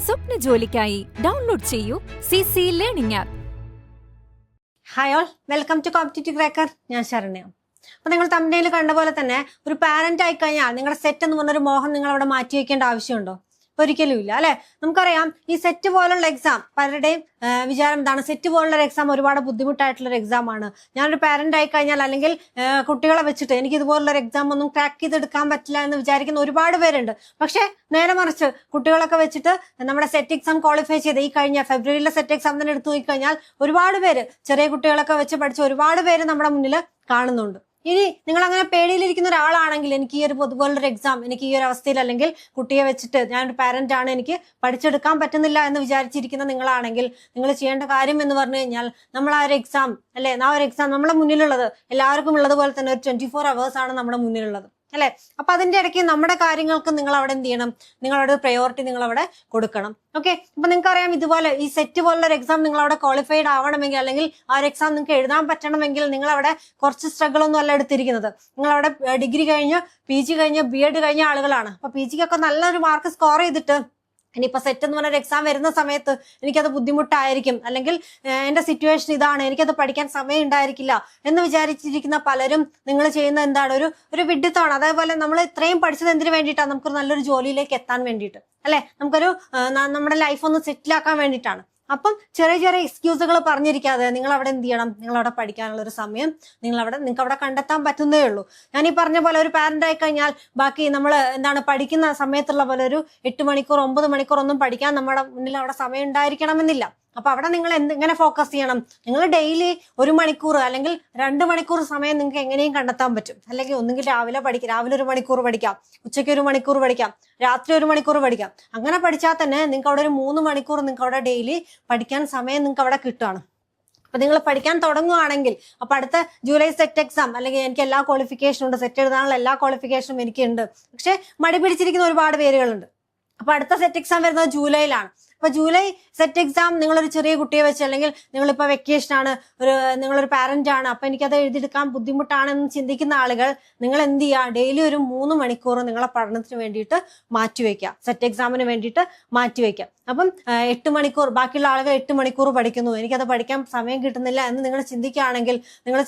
സ്വപ്ന ജോലിക്കായി ഡൗൺലോഡ് ചെയ്യൂ CC learning app. Hi all, welcome to competitive cracker. ഞാൻ ശരണ്യ. അപ്പൊ നിങ്ങൾ തമ്പനയിൽ കണ്ട പോലെ തന്നെ ഒരു പാരന്റ് ആയി കഴിഞ്ഞാൽ നിങ്ങളുടെ സെറ്റ് എന്ന് പറഞ്ഞൊരു മോഹം നിങ്ങൾ അവിടെ മാറ്റി വെക്കേണ്ട ആവശ്യമുണ്ടോ? ഒരിക്കലും ഇല്ല അല്ലെ. നമുക്കറിയാം ഈ സെറ്റ് പോലുള്ള എക്സാം പലരുടെയും വിചാരം എന്താണ്, സെറ്റ് പോലുള്ള എക്സാം ഒരുപാട് ബുദ്ധിമുട്ടായിട്ടുള്ളൊരു എക്സാം ആണ്. ഞാനൊരു പാരന്റ് ആയി കഴിഞ്ഞാൽ അല്ലെങ്കിൽ കുട്ടികളെ വെച്ചിട്ട് എനിക്ക് ഇതുപോലുള്ളൊരു എക്സാം ഒന്നും ക്രാക്ക് ചെയ്തെടുക്കാൻ പറ്റില്ല എന്ന് വിചാരിക്കുന്ന ഒരുപാട് പേരുണ്ട്. പക്ഷെ നേരെ മറിച്ച് കുട്ടികളൊക്കെ വെച്ചിട്ട് നമ്മുടെ സെറ്റ് എക്സാം ക്വാളിഫൈ ചെയ്ത് ഈ കഴിഞ്ഞ ഫെബ്രുവരിയിലെ സെറ്റ് എക്സാം തന്നെ എടുത്തു നോക്കിക്കഴിഞ്ഞാൽ ഒരുപാട് പേര്, ചെറിയ കുട്ടികളൊക്കെ വെച്ച് പഠിച്ച ഒരുപാട് പേര് നമ്മുടെ മുന്നിൽ കാണുന്നുണ്ട്. ഇനി നിങ്ങൾ അങ്ങനെ പേടിയിലിരിക്കുന്ന ഒരാളാണെങ്കിൽ, എനിക്ക് ഈ ഒരു പൊതുപോലൊരു എക്സാം എനിക്ക് ഈ ഒരു അവസ്ഥയിൽ അല്ലെങ്കിൽ കുട്ടിയെ വെച്ചിട്ട് ഞാനൊരു പാരന്റ് ആണ്, എനിക്ക് പഠിച്ചെടുക്കാൻ പറ്റുന്നില്ല എന്ന് വിചാരിച്ചിരിക്കുന്ന നിങ്ങളാണെങ്കിൽ നിങ്ങൾ ചെയ്യേണ്ട കാര്യം എന്ന് പറഞ്ഞു കഴിഞ്ഞാൽ, നമ്മൾ ആ ഒരു എക്സാം അല്ലെ, ആ ഒരു എക്സാം നമ്മുടെ മുന്നിലുള്ളത് എല്ലാവർക്കും ഉള്ളതുപോലെ തന്നെ ഒരു 24 hours ആണ് നമ്മുടെ മുന്നിലുള്ളത് അല്ലെ. അപ്പൊ അതിന്റെ ഇടയ്ക്ക് നമ്മുടെ കാര്യങ്ങൾക്ക് നിങ്ങൾ അവിടെ എന്ത് ചെയ്യണം, നിങ്ങളവിടെ പ്രയോറിറ്റി നിങ്ങൾ അവിടെ കൊടുക്കണം. ഓക്കെ, അപ്പൊ നിങ്ങൾക്ക് അറിയാം ഇതുപോലെ ഈ സെറ്റ് പോലുള്ള ഒരു എക്സാം നിങ്ങൾ അവിടെ ക്വാളിഫൈഡ് ആവണമെങ്കിൽ അല്ലെങ്കിൽ ആ ഒരു എക്സാം നിങ്ങൾക്ക് എഴുതാൻ പറ്റണമെങ്കിൽ നിങ്ങൾ അവിടെ കുറച്ച് സ്ട്രഗിൾ ഒന്നും അല്ല എടുത്തിരിക്കുന്നത്. നിങ്ങൾ അവിടെ ഡിഗ്രി കഴിഞ്ഞ് PG കഴിഞ്ഞ് BEd കഴിഞ്ഞ ആളുകളാണ്. അപ്പൊ PGക്കൊക്കെ നല്ലൊരു മാർക്ക് സ്കോർ ചെയ്തിട്ട് ഇനിയിപ്പോ സെറ്റ് എന്ന് പറഞ്ഞൊരു എക്സാം വരുന്ന സമയത്ത് എനിക്കത് ബുദ്ധിമുട്ടായിരിക്കും, അല്ലെങ്കിൽ എന്റെ സിറ്റുവേഷൻ ഇതാണ്, എനിക്കത് പഠിക്കാൻ സമയം ഉണ്ടായിരിക്കില്ല എന്ന് വിചാരിച്ചിരിക്കുന്ന പലരും നിങ്ങൾ ചെയ്യുന്ന എന്താണ്, ഒരു വിഡ്ഢിത്തമാണ്. അതേപോലെ നമ്മൾ ഇത്രയും പഠിച്ചത് എന്തിനു വേണ്ടിയിട്ടാണ്? നമുക്കൊരു നല്ലൊരു ജോലിയിലേക്ക് എത്താൻ വേണ്ടിയിട്ട് അല്ലെ, നമുക്കൊരു നമ്മുടെ ലൈഫ് ഒന്ന് സെറ്റിൽ ആക്കാൻ വേണ്ടിയിട്ടാണ്. അപ്പം ചെറിയ ചെറിയ എക്സ്ക്യൂസുകൾ പറഞ്ഞിരിക്കാതെ നിങ്ങൾ അവിടെ എന്ത് ചെയ്യണം, നിങ്ങൾ അവിടെ പഠിക്കാനുള്ള ഒരു സമയം നിങ്ങൾക്ക് അവിടെ കണ്ടെത്താൻ പറ്റുന്നേ ഉള്ളൂ. ഞാൻ ഈ പറഞ്ഞ പോലെ ഒരു പാരന്റ് ആയി കഴിഞ്ഞാൽ ബാക്കി നമ്മൾ എന്താണ് പഠിക്കുന്ന സമയത്തുള്ള പോലെ ഒരു 8 മണിക്കൂർ 9 മണിക്കൂർ ഒന്നും പഠിക്കാൻ നമ്മുടെ മുന്നിൽ അവിടെ സമയം ഉണ്ടായിരിക്കണമെന്നില്ല. അപ്പൊ അവിടെ നിങ്ങൾ എങ്ങനെ ഫോക്കസ് ചെയ്യണം? നിങ്ങൾ ഡെയിലി 1 മണിക്കൂർ അല്ലെങ്കിൽ 2 മണിക്കൂർ സമയം നിങ്ങൾക്ക് എങ്ങനെയും കണ്ടെത്താൻ പറ്റും. അല്ലെങ്കിൽ ഒന്നുകിൽ രാവിലെ 1 മണിക്കൂർ പഠിക്കാം, ഉച്ചയ്ക്ക് 1 മണിക്കൂർ പഠിക്കാം, രാത്രി 1 മണിക്കൂർ പഠിക്കാം. അങ്ങനെ പഠിച്ചാൽ തന്നെ നിങ്ങൾക്ക് അവിടെ ഒരു 3 മണിക്കൂർ നിങ്ങൾക്ക് അവിടെ ഡെയിലി പഠിക്കാൻ സമയം നിങ്ങൾക്ക് അവിടെ കിട്ടുകയാണ്. അപ്പൊ നിങ്ങൾ പഠിക്കാൻ തുടങ്ങുകയാണെങ്കിൽ, അപ്പൊ അടുത്ത ജൂലൈ സെറ്റ് എക്സാം അല്ലെങ്കിൽ എനിക്ക് എല്ലാ ക്വാളിഫിക്കേഷനും ഉണ്ട്, സെറ്റ് എഴുതാനുള്ള എല്ലാ ക്വാളിഫിക്കേഷനും എനിക്കുണ്ട്, പക്ഷെ മടി പിടിച്ചിരിക്കുന്ന ഒരുപാട് പേരുകളുണ്ട്. അപ്പൊ അടുത്ത സെറ്റ് എക്സാം വരുന്നത് ജൂലൈയിലാണ്. അപ്പൊ ജൂലൈ സെറ്റ് എക്സാം നിങ്ങളൊരു ചെറിയ കുട്ടിയെ വെച്ച്, അല്ലെങ്കിൽ നിങ്ങളിപ്പോ വെക്കേഷൻ ആണ്, നിങ്ങളൊരു പാരന്റ് ആണ്, അപ്പൊ എനിക്കത് എഴുതിയെടുക്കാൻ ബുദ്ധിമുട്ടാണെന്ന് ചിന്തിക്കുന്ന ആളുകൾ നിങ്ങൾ എന്ത് ചെയ്യുക, ഡെയിലി ഒരു 3 മണിക്കൂർ നിങ്ങളെ പഠനത്തിന് വേണ്ടിയിട്ട് മാറ്റിവെക്കുക, സെറ്റ് എക്സാമിന് വേണ്ടിയിട്ട് മാറ്റിവെക്കുക. അപ്പം 8 മണിക്കൂർ, ബാക്കിയുള്ള ആളുകൾ 8 മണിക്കൂർ പഠിക്കുന്നു, എനിക്കത് പഠിക്കാൻ സമയം കിട്ടുന്നില്ല എന്ന് നിങ്ങൾ ചിന്തിക്കുകയാണെങ്കിൽ, നിങ്ങൾ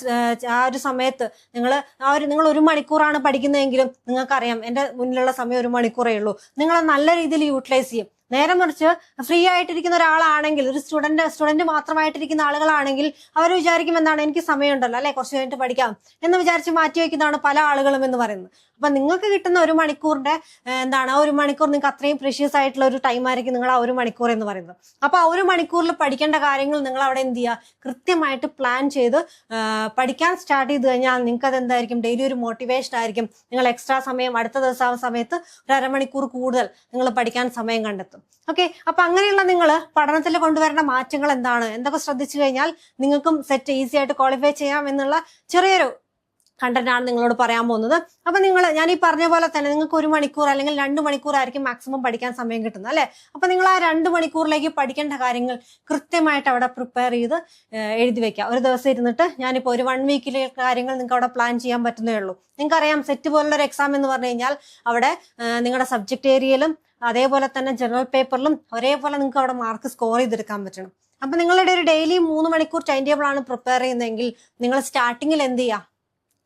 ആ ഒരു സമയത്ത് നിങ്ങൾ 1 മണിക്കൂറാണ് പഠിക്കുന്നതെങ്കിലും നിങ്ങൾക്കറിയാം എന്റെ മുന്നിലുള്ള സമയം 1 മണിക്കൂറേ ഉള്ളൂ. നിങ്ങൾ നല്ല രീതിയിൽ യൂട്ടിലൈസ് ചെയ്യും. നേരെ മറിച്ച് ഫ്രീ ആയിട്ടിരിക്കുന്ന ഒരാളാണെങ്കിൽ, ഒരു സ്റ്റുഡന്റ് മാത്രമായിട്ടിരിക്കുന്ന ആളുകളാണെങ്കിൽ അവർ വിചാരിക്കും എന്താണ്, എനിക്ക് സമയമുണ്ടല്ലോ അല്ലെ, കുറച്ച് കഴിഞ്ഞിട്ട് പഠിക്കാം എന്ന് വിചാരിച്ച് മാറ്റിവെക്കുന്നതാണ് പല ആളുകളും എന്ന് പറയുന്നത്. അപ്പൊ നിങ്ങൾക്ക് കിട്ടുന്ന 1 മണിക്കൂറിന്റെ എന്താണ്, ആ 1 മണിക്കൂർ നിങ്ങൾക്ക് അത്രയും പ്രഷ്യസ് ആയിട്ടുള്ള ഒരു ടൈം ആയിരിക്കും നിങ്ങൾ ആ 1 മണിക്കൂർ എന്ന് പറയുന്നത്. അപ്പൊ ആ 1 മണിക്കൂറിൽ പഠിക്കേണ്ട കാര്യങ്ങൾ നിങ്ങൾ അവിടെ എന്ത് ചെയ്യുക, കൃത്യമായിട്ട് പ്ലാൻ ചെയ്ത് പഠിക്കാൻ സ്റ്റാർട്ട് ചെയ്ത് കഴിഞ്ഞാൽ നിങ്ങൾക്ക് അത് എന്തായിരിക്കും, ഡെയിലി ഒരു മോട്ടിവേഷൻ ആയിരിക്കും. നിങ്ങൾ എക്സ്ട്രാ സമയം അടുത്ത ദിവസം ആ സമയത്ത് ഒരു 1/2 മണിക്കൂർ കൂടുതൽ നിങ്ങൾ പഠിക്കാൻ സമയം കണ്ടെത്തും. ഓക്കെ, അപ്പൊ അങ്ങനെയുള്ള നിങ്ങൾ പഠനത്തിൽ കൊണ്ടുവരേണ്ട മാറ്റങ്ങൾ എന്താണ്, എന്തൊക്കെ ശ്രദ്ധിച്ചു കഴിഞ്ഞാൽ നിങ്ങൾക്കും സെറ്റ് ഈസി ആയിട്ട് ക്വാളിഫൈ ചെയ്യാം എന്നുള്ള ചെറിയൊരു കണ്ടന്റ് ആണ് നിങ്ങളോട് പറയാൻ പോകുന്നത്. അപ്പൊ ഞാൻ ഈ പറഞ്ഞ പോലെ തന്നെ നിങ്ങൾക്ക് 1 മണിക്കൂർ അല്ലെങ്കിൽ 2 മണിക്കൂർ ആയിരിക്കും മാക്സിമം പഠിക്കാൻ സമയം കിട്ടുന്നത് അല്ലെ. അപ്പൊ നിങ്ങൾ ആ 2 മണിക്കൂറിലേക്ക് പഠിക്കേണ്ട കാര്യങ്ങൾ കൃത്യമായിട്ട് അവിടെ പ്രിപ്പയർ ചെയ്ത് എഴുതി വെക്കുക. ഒരു ദിവസം ഇരുന്നിട്ട് ഞാനിപ്പോ ഒരു 1 വീക്കിലെ കാര്യങ്ങൾ നിങ്ങൾക്ക് അവിടെ പ്ലാൻ ചെയ്യാൻ പറ്റുന്നേ ഉള്ളൂ. നിങ്ങൾക്കറിയാം സെറ്റ് പോലുള്ള ഒരു എക്സാം എന്ന് പറഞ്ഞു കഴിഞ്ഞാൽ അവിടെ നിങ്ങളുടെ സബ്ജക്ട് ഏരിയയിലും അതേപോലെ തന്നെ ജനറൽ പേപ്പറിലും ഒരേപോലെ നിങ്ങൾക്ക് അവിടെ മാർക്ക് സ്കോർ ചെയ്തെടുക്കാൻ പറ്റണം. അപ്പൊ നിങ്ങളുടെ ഒരു ഡെയിലി 3 മണിക്കൂർ ടൈം ടേബിൾ ആണ് പ്രിപ്പയർ ചെയ്യുന്നതെങ്കിൽ നിങ്ങൾ സ്റ്റാർട്ടിങ്ങിൽ എന്ത് ചെയ്യുക,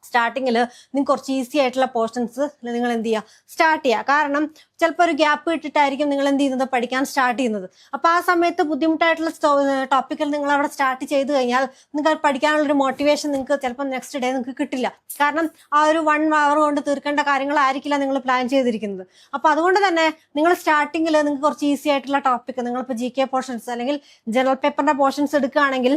സ്റ്റാർട്ടിങ്ങിൽ നിങ്ങൾക്ക് കുറച്ച് ഈസി ആയിട്ടുള്ള പോർഷൻസ് നിങ്ങൾ എന്ത് ചെയ്യുക, സ്റ്റാർട്ട് ചെയ്യുക. കാരണം ചിലപ്പോൾ ഒരു ഗ്യാപ്പ് ഇട്ടിട്ടായിരിക്കും നിങ്ങൾ എന്ത് ചെയ്യുന്നത്, പഠിക്കാൻ സ്റ്റാർട്ട് ചെയ്യുന്നത്. അപ്പൊ ആ സമയത്ത് ബുദ്ധിമുട്ടായിട്ടുള്ള ടോപ്പിക്കിൽ നിങ്ങൾ അവിടെ സ്റ്റാർട്ട് ചെയ്ത് കഴിഞ്ഞാൽ നിങ്ങൾക്ക് പഠിക്കാനുള്ളൊരു മോട്ടിവേഷൻ നിങ്ങൾക്ക് ചിലപ്പോൾ നെക്സ്റ്റ് ഡേ നിങ്ങൾക്ക് കിട്ടില്ല. കാരണം ആ ഒരു 1 hour കൊണ്ട് തീർക്കേണ്ട കാര്യങ്ങളായിരിക്കില്ല നിങ്ങൾ പ്ലാൻ ചെയ്തിരിക്കുന്നത്. അപ്പൊ അതുകൊണ്ട് തന്നെ നിങ്ങൾ സ്റ്റാർട്ടിങ്ങിൽ നിങ്ങൾക്ക് കുറച്ച് ഈസി ആയിട്ടുള്ള ടോപ്പിക്, നിങ്ങളിപ്പോൾ GK പോർഷൻസ് അല്ലെങ്കിൽ ജനറൽ പേപ്പറിന്റെ പോർഷൻസ് എടുക്കുകയാണെങ്കിൽ,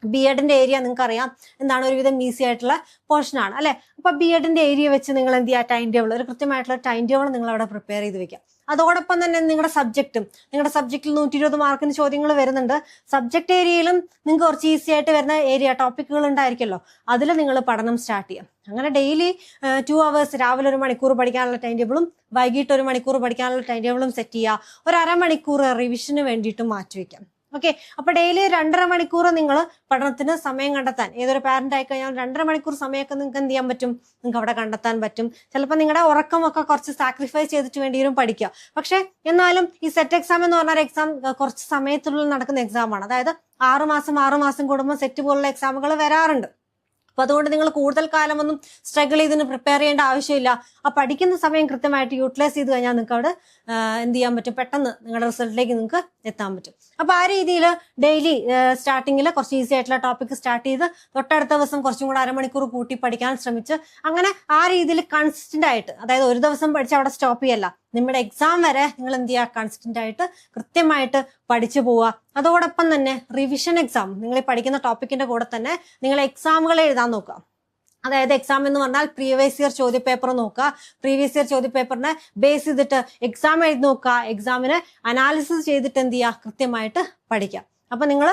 BEdന്റെ ഏരിയ നിങ്ങൾക്ക് അറിയാം എന്താണ്, ഒരുവിധം ഈസി ആയിട്ടുള്ള പോർഷൻ ആണ് അല്ലെ. അപ്പൊ BEdന്റെ ഏരിയ വെച്ച് നിങ്ങൾ എന്ത് ചെയ്യുക, ടൈം ടേബിൾ, ഒരു കൃത്യമായിട്ടുള്ള ടൈം ടേബിൾ നിങ്ങൾ അവിടെ പ്രിപ്പയർ ചെയ്ത് വെക്കുക. അതോടൊപ്പം തന്നെ നിങ്ങളുടെ സബ്ജക്റ്റിൽ 120 മാർക്കിന് ചോദ്യങ്ങൾ വരുന്നുണ്ട്. സബ്ജക്ട് ഏരിയയിലും നിങ്ങൾക്ക് കുറച്ച് ഈസി ആയിട്ട് വരുന്ന ഏരിയ ടോപ്പിക്കുകൾ ഉണ്ടായിരിക്കുമല്ലോ, അതിൽ നിങ്ങൾ പഠനം സ്റ്റാർട്ട് ചെയ്യാം. അങ്ങനെ ഡെയിലി 2 hours, രാവിലെ 1 മണിക്കൂർ പഠിക്കാനുള്ള ടൈം ടേബിളും വൈകിട്ട് 1 മണിക്കൂർ പഠിക്കാനുള്ള ടൈം ടേബിളും സെറ്റ് ചെയ്യുക. ഒരു 1/2 മണിക്കൂർ റിവിഷന് വേണ്ടിയിട്ട് മാറ്റിവെക്കാം. ഓക്കെ, അപ്പൊ ഡെയിലി 2.5 മണിക്കൂർ നിങ്ങൾ പഠനത്തിന് സമയം കണ്ടെത്താൻ, ഏതൊരു പാരന്റ് ആയി കഴിഞ്ഞാൽ 2.5 മണിക്കൂർ സമയമൊക്കെ നിങ്ങൾക്ക് എന്ത് ചെയ്യാൻ പറ്റും, നിങ്ങൾക്ക് അവിടെ കണ്ടെത്താൻ പറ്റും. ചിലപ്പോൾ നിങ്ങളുടെ ഉറക്കമൊക്കെ കുറച്ച് സാക്രിഫൈസ് ചെയ്തിട്ട് വേണ്ടിയും പഠിക്കുക. പക്ഷെ എന്നാലും ഈ സെറ്റ് എക്സാം എന്ന് പറഞ്ഞാൽ എക്സാം കുറച്ച് സമയത്തിനുള്ളിൽ നടക്കുന്ന എക്സാം ആണ്. അതായത് 6 മാസം കൂടുമ്പോൾ സെറ്റ് പോലുള്ള എക്സാമുകൾ വരാറുണ്ട്. അപ്പൊ അതുകൊണ്ട് നിങ്ങൾ കൂടുതൽ കാലമൊന്നും സ്ട്രഗിൾ ചെയ്തിന് പ്രിപ്പയർ ചെയ്യേണ്ട ആവശ്യമില്ല. ആ പഠിക്കുന്ന സമയം കൃത്യമായിട്ട് യൂട്ടിലൈസ് ചെയ്ത് കഴിഞ്ഞാൽ നിങ്ങൾക്ക് അവിടെ എന്ത് ചെയ്യാൻ പറ്റും, പെട്ടെന്ന് നിങ്ങളുടെ റിസൾട്ടിലേക്ക് നിങ്ങൾക്ക് എത്താൻ പറ്റും. അപ്പൊ ആ രീതിയിൽ ഡെയിലി സ്റ്റാർട്ടിങ്ങിൽ കുറച്ച് ഈസി ആയിട്ടുള്ള ടോപ്പിക് സ്റ്റാർട്ട് ചെയ്ത് തൊട്ടടുത്ത ദിവസം കുറച്ചും കൂടെ അരമണിക്കൂർ കൂട്ടി പഠിക്കാൻ ശ്രമിച്ച് അങ്ങനെ ആ രീതിയിൽ കൺസിസ്റ്റന്റ് ആയിട്ട്, അതായത് ഒരു ദിവസം പഠിച്ച് അവിടെ സ്റ്റോപ്പ് ചെയ്യല്ല, നമ്മുടെ എക്സാം വരെ നിങ്ങൾ എന്ത് ചെയ്യുക, കൺസിസ്റ്റന്റ് ആയിട്ട് കൃത്യമായിട്ട് പഠിച്ചു പോവുക. അതോടൊപ്പം തന്നെ റിവിഷൻ എക്സാം, നിങ്ങൾ ഈ പഠിക്കുന്ന ടോപ്പിക്കിന്റെ കൂടെ തന്നെ നിങ്ങൾ എക്സാമുകൾ എഴുതാൻ നോക്കുക. അതായത് എക്സാം എന്ന് പറഞ്ഞാൽ പ്രീവിയസ് ഇയർ ചോദ്യപേപ്പർ നോക്കുക, പ്രീവിയസ് ഇയർ ചോദ്യപേപ്പറിനെ ബേസ് ചെയ്തിട്ട് എക്സാം എഴുതി നോക്കുക, എക്സാമിനെ അനാലിസിസ് ചെയ്തിട്ട് എന്ത് ചെയ്യുക, കൃത്യമായിട്ട് പഠിക്കുക. അപ്പൊ നിങ്ങൾ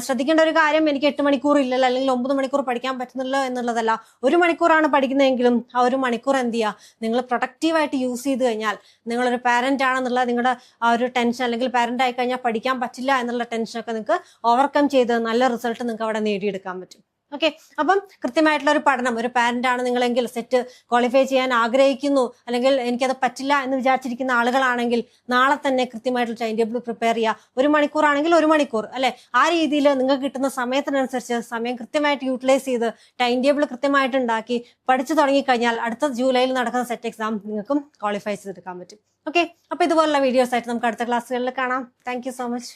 ശ്രദ്ധിക്കേണ്ട ഒരു കാര്യം, എനിക്ക് 8 മണിക്കൂർ ഇല്ലല്ലോ അല്ലെങ്കിൽ 9 മണിക്കൂർ പഠിക്കാൻ പറ്റുന്നില്ലോ എന്നുള്ളതല്ല. 1 മണിക്കൂറാണ് പഠിക്കുന്നതെങ്കിലും ആ 1 മണിക്കൂർ എന്ത് ചെയ്യുക, നിങ്ങൾ പ്രൊഡക്റ്റീവായിട്ട് യൂസ് ചെയ്ത് കഴിഞ്ഞാൽ, നിങ്ങളൊരു പാരന്റ് ആണെന്നുള്ള നിങ്ങളുടെ ആ ഒരു ടെൻഷൻ, അല്ലെങ്കിൽ പാരന്റ് ആയി കഴിഞ്ഞാൽ പഠിക്കാൻ പറ്റില്ല എന്നുള്ള ടെൻഷനൊക്കെ നിങ്ങൾക്ക് ഓവർകം ചെയ്ത് നല്ല റിസൾട്ട് നിങ്ങൾക്ക് അവിടെ നേടിയെടുക്കാൻ പറ്റും. ഓക്കെ, അപ്പം കൃത്യമായിട്ടുള്ള ഒരു പഠനം, ഒരു പാരന്റ് ആണ് നിങ്ങളെങ്കിൽ, സെറ്റ് ക്വാളിഫൈ ചെയ്യാൻ ആഗ്രഹിക്കുന്നു അല്ലെങ്കിൽ എനിക്കത് പറ്റില്ല എന്ന് വിചാരിച്ചിരിക്കുന്ന ആളുകളാണെങ്കിൽ നാളെ തന്നെ കൃത്യമായിട്ടുള്ള ടൈം ടേബിൾ പ്രിപ്പയർ ചെയ്യുക. 1 മണിക്കൂറാണെങ്കിൽ 1 മണിക്കൂർ അല്ലെ, ആ രീതിയിൽ നിങ്ങൾക്ക് കിട്ടുന്ന സമയത്തിനനുസരിച്ച് സമയം കൃത്യമായിട്ട് യൂട്ടിലൈസ് ചെയ്ത് ടൈം ടേബിൾ കൃത്യമായിട്ട് ഉണ്ടാക്കി പഠിച്ചു തുടങ്ങിക്കഴിഞ്ഞാൽ അടുത്ത ജൂലൈയിൽ നടക്കുന്ന സെറ്റ് എക്സാം നിങ്ങൾക്കും ക്വാളിഫൈ ചെയ്തെടുക്കാൻ പറ്റും. ഓക്കെ, അപ്പൊ ഇതുപോലുള്ള വീഡിയോസ് ആയിട്ട് നമുക്ക് അടുത്ത ക്ലാസ്സുകളിൽ കാണാം. Thank you so much.